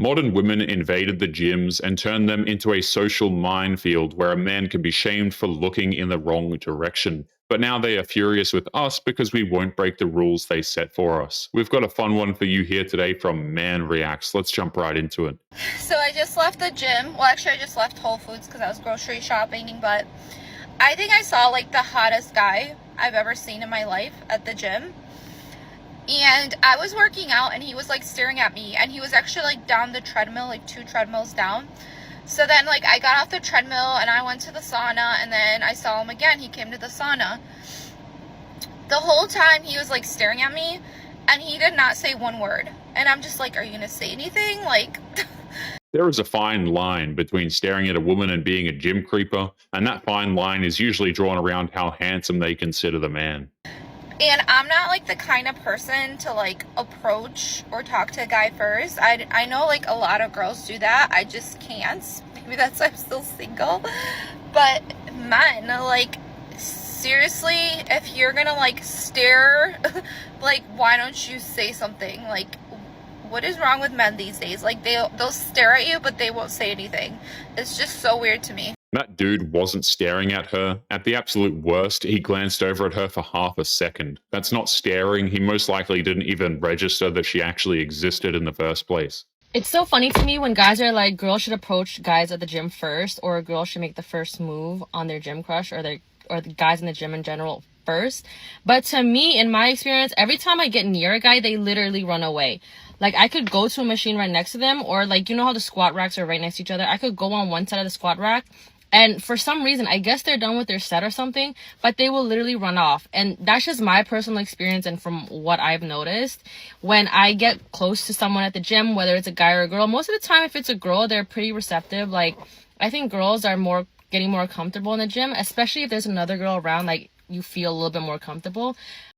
Modern women invaded the gyms and turned them into a social minefield where a man can be shamed for looking in the wrong direction. But now they are furious with us because we won't break the rules they set for us. We've got a fun one for you here today from Man Reacts. Let's jump right into it. So I just left the gym. Well, actually, I just left Whole Foods because I was grocery shopping, but I think I saw like the hottest guy I've ever seen in my life at the gym. And I was working out and he was like staring at me, and he was actually like down the treadmill, like 2 treadmills down. So then like I got off the treadmill and I went to the sauna, and then I saw him again. He came to the sauna. The whole time he was like staring at me and he did not say one word. And I'm just like, are you going to say anything? Like There is a fine line between staring at a woman and being a gym creeper, and that fine line is usually drawn around how handsome they consider the man. And I'm not like the kind of person to like approach or talk to a guy first. I know like a lot of girls do that. I just can't. Maybe that's why I'm still single. But men, like seriously, if you're gonna like stare, like why don't you say something? Like what is wrong with men these days? Like they'll stare at you but they won't say anything. It's just so weird to me. That dude wasn't staring at her. At the absolute worst, he glanced over at her for half a second. That's not staring. He most likely didn't even register that she actually existed in the first place. It's so funny to me when guys are like, girls should approach guys at the gym first, or a girl should make the first move on their gym crush, or the guys in the gym in general first. But to me, in my experience, every time I get near a guy, they literally run away. Like, I could go to a machine right next to them, or like, you know how the squat racks are right next to each other? I could go on one side of the squat rack, and for some reason, I guess they're done with their set or something, but they will literally run off. And that's just my personal experience, and from what I've noticed, when I get close to someone at the gym, whether it's a guy or a girl, most of the time, if it's a girl, they're pretty receptive. Like, I think girls are getting more comfortable in the gym, especially if there's another girl around, like, you feel a little bit more comfortable.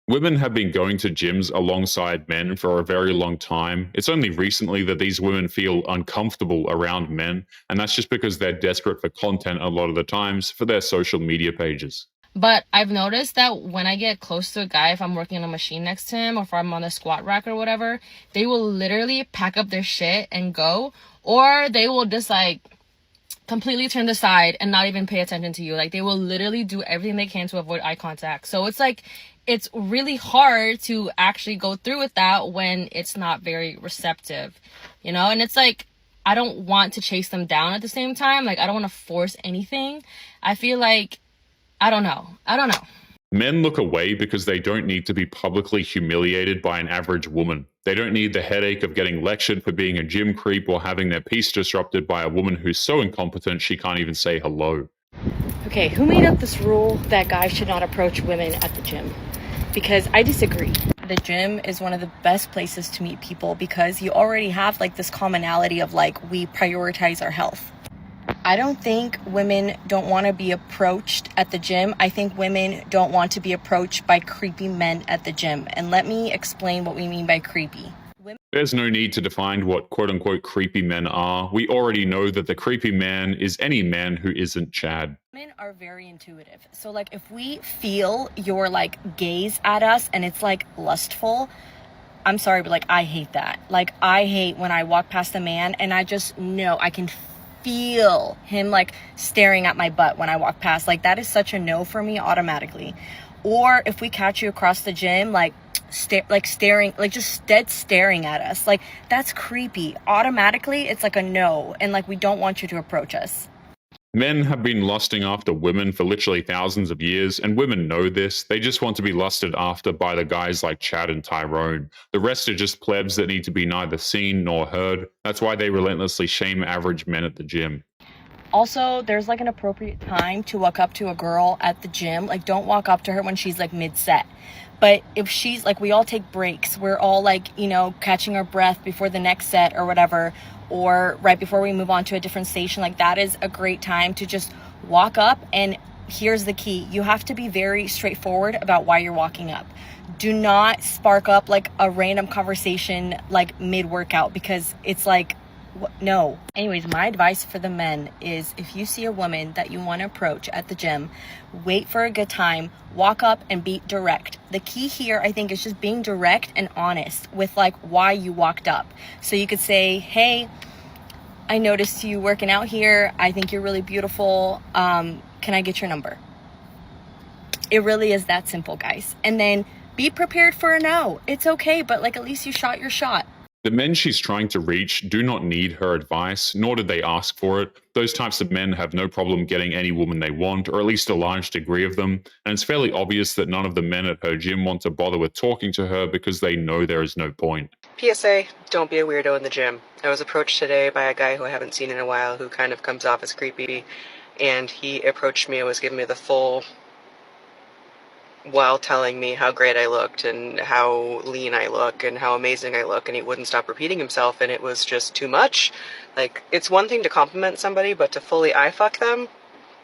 Women have been going to gyms alongside men for a very long time. It's only recently that these women feel uncomfortable around men, and that's just because they're desperate for content a lot of the times for their social media pages. But I've noticed that when I get close to a guy, if I'm working on a machine next to him or if I'm on the squat rack or whatever, they will literally pack up their shit and go, or they will just like completely turn aside and not even pay attention to you. Like, they will literally do everything they can to avoid eye contact. So it's like, it's really hard to actually go through with that when it's not very receptive, you know? And it's like, I don't want to chase them down at the same time. Like, I don't want to force anything. I feel like, I don't know. Men look away because they don't need to be publicly humiliated by an average woman. They don't need the headache of getting lectured for being a gym creep or having their peace disrupted by a woman who's so incompetent she can't even say hello. Okay, who made up this rule that guys should not approach women at the gym? Because I disagree. The gym is one of the best places to meet people because you already have like this commonality of like, we prioritize our health. I don't think women don't want to be approached at the gym. I think women don't want to be approached by creepy men at the gym. And let me explain what we mean by creepy. There's no need to define what quote-unquote creepy men are. We already know that the creepy man is any man who isn't Chad. Women are very intuitive. So like if we feel your like gaze at us and it's like lustful, I'm sorry, but like I hate that. Like I hate when I walk past a man and I just know I can feel him like staring at my butt when I walk past. Like that is such a no for me automatically. Or if we catch you across the gym, like staring, like just dead staring at us, like that's creepy. Automatically, it's like a no, and like we don't want you to approach us. Men have been lusting after women for literally thousands of years, and women know this. They just want to be lusted after by the guys like Chad and Tyrone. The rest are just plebs that need to be neither seen nor heard. That's why they relentlessly shame average men at the gym. Also, there's like an appropriate time to walk up to a girl at the gym. Like, don't walk up to her when she's like mid-set. But if she's like, we all take breaks. We're all like, you know, catching our breath before the next set or whatever, or right before we move on to a different station. Like, that is a great time to just walk up. And here's the key. You have to be very straightforward about why you're walking up. Do not spark up like a random conversation like mid-workout, because it's like, no. Anyways, my advice for the men is if you see a woman that you want to approach at the gym, wait for a good time, walk up and be direct. The key here, I think, is just being direct and honest with like why you walked up. So you could say, hey, I noticed you working out here. I think you're really beautiful. Can I get your number? It really is that simple, guys. And then be prepared for a no. It's okay, but like at least you shot your shot. The men she's trying to reach do not need her advice, nor did they ask for it. Those types of men have no problem getting any woman they want, or at least a large degree of them, and it's fairly obvious that none of the men at her gym want to bother with talking to her because they know there is no point. PSA, don't be a weirdo in the gym. I was approached today by a guy who I haven't seen in a while who kind of comes off as creepy, and he approached me and was giving me the full while telling me how great I looked and how lean I look and how amazing I look, and he wouldn't stop repeating himself, and it was just too much. Like, it's one thing to compliment somebody, but to fully eye-fuck them?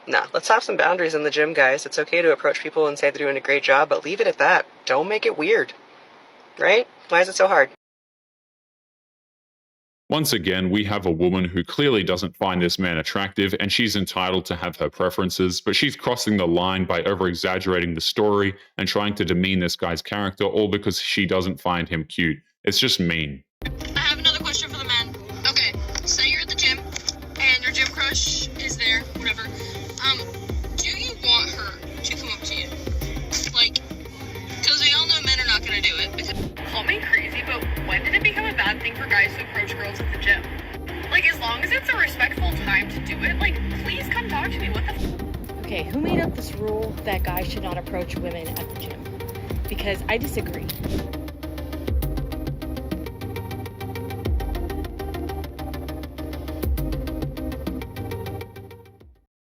Nah, let's have some boundaries in the gym, guys. It's okay to approach people and say they're doing a great job, but leave it at that. Don't make it weird. Right? Why is it so hard? Once again, we have a woman who clearly doesn't find this man attractive, and she's entitled to have her preferences, but she's crossing the line by over-exaggerating the story and trying to demean this guy's character, all because she doesn't find him cute. It's just mean. I have another question for the men. Okay, say you're at the gym and your gym crush is there, whatever. Do you want her to come up to you? Like, because we all know men are not going to do it. Call me crazy, but when did it become a bad thing for guys to approach girls at the gym? Like, as long as it's a respectful time to do it, like, please come talk to me. What the Okay, who made up this rule that guys should not approach women at the gym? Because I disagree.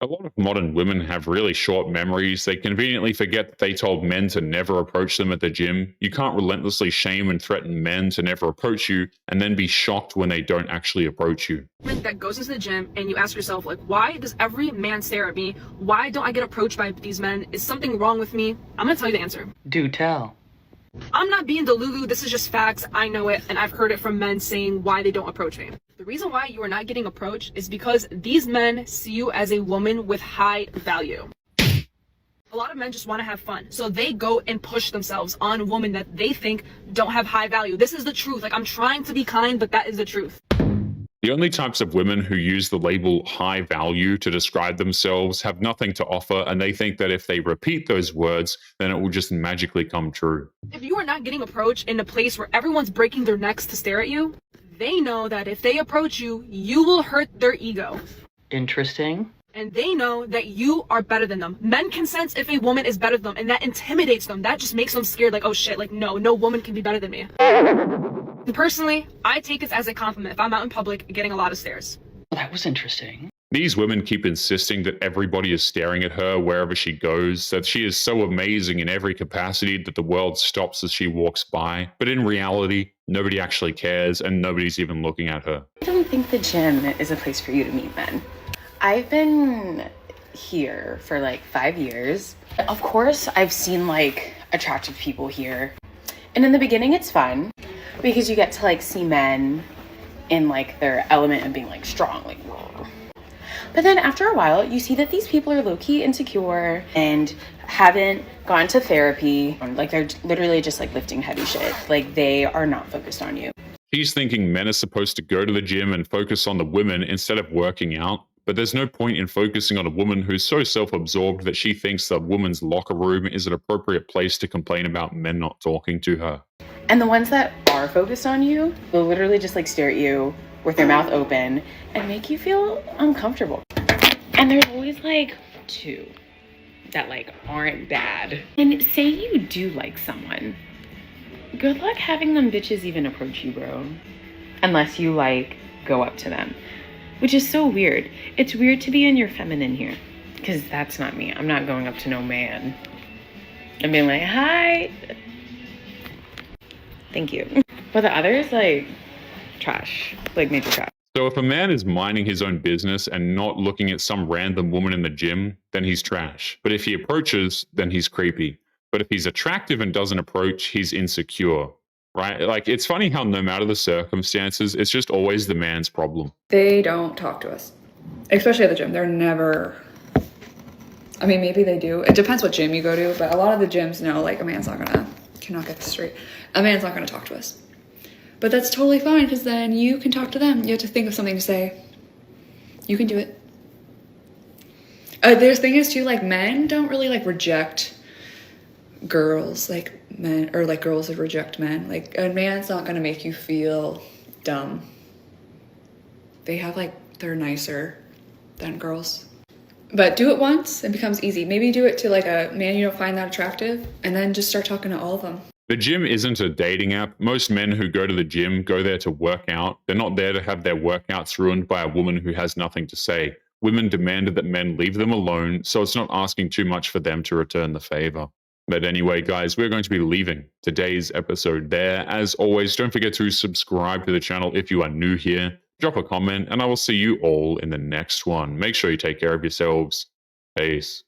A lot of modern women have really short memories. They conveniently forget that they told men to never approach them at the gym. You can't relentlessly shame and threaten men to never approach you and then be shocked when they don't actually approach you. that goes into the gym and you ask yourself, like, why does every man stare at me? Why don't I get approached by these men? Is something wrong with me? I'm gonna tell you the answer. Do tell. I'm not being delulu. This is just facts. I know it, and I've heard it from men saying why they don't approach me. The reason why you are not getting approached is because these men see you as a woman with high value. A lot of men just want to have fun, so they go and push themselves on women that they think don't have high value. This is the truth. Like, I'm trying to be kind, but that is the truth. The only types of women who use the label high value to describe themselves have nothing to offer, and they think that if they repeat those words, then it will just magically come true. If you are not getting approached in a place where everyone's breaking their necks to stare at you, they know that if they approach you, you will hurt their ego. Interesting. And they know that you are better than them. Men can sense if a woman is better than them, and that intimidates them. That just makes them scared, like, oh shit, like, no woman can be better than me. And personally, I take it as a compliment if I'm out in public getting a lot of stares. That was interesting. These women keep insisting that everybody is staring at her wherever she goes, that she is so amazing in every capacity that the world stops as she walks by. But in reality, nobody actually cares, and nobody's even looking at her. I don't think the gym is a place for you to meet men. I've been here for like 5 years. Of course, I've seen like attractive people here. And in the beginning, it's fun because you get to like see men in like their element and being like strong, like, whoa. But then after a while, you see that these people are low-key insecure and haven't gone to therapy. Like, they're literally just like lifting heavy shit. Like, they are not focused on you. She's thinking men are supposed to go to the gym and focus on the women instead of working out. But there's no point in focusing on a woman who's so self-absorbed that she thinks the woman's locker room is an appropriate place to complain about men not talking to her. And the ones that are focused on you will literally just like stare at you with their mouth open and make you feel uncomfortable. And there's always like two that like aren't bad. And say you do like someone, good luck having them bitches even approach you, bro. Unless you like go up to them. Which is so weird. It's weird to be in your feminine here. Because that's not me. I'm not going up to no man and being like, hi. Thank you. But the others, like, trash. Like, major trash. So if a man is minding his own business and not looking at some random woman in the gym, then he's trash. But if he approaches, then he's creepy. But if he's attractive and doesn't approach, he's insecure. Right? Like, it's funny how no matter the circumstances, it's just always the man's problem. They don't talk to us, especially at the gym. They're never, I mean, maybe they do. It depends what gym you go to, but a lot of the gyms know, like, a man's not gonna, cannot get this straight. A man's not gonna talk to us. But that's totally fine, because then you can talk to them. You have to think of something to say. You can do it. The thing is too, like, men don't really like reject girls like men, or like girls would reject men. Like, a man's not gonna make you feel dumb. They have like, they're nicer than girls. But do it once, it becomes easy. Maybe do it to like a man you don't find that attractive, and then just start talking to all of them. The gym isn't a dating app. Most men who go to the gym go there to work out. They're not there to have their workouts ruined by a woman who has nothing to say. Women demanded that men leave them alone, so it's not asking too much for them to return the favor. But anyway, guys, we're going to be leaving today's episode there. As always, don't forget to subscribe to the channel if you are new here. Drop a comment, and I will see you all in the next one. Make sure you take care of yourselves. Peace.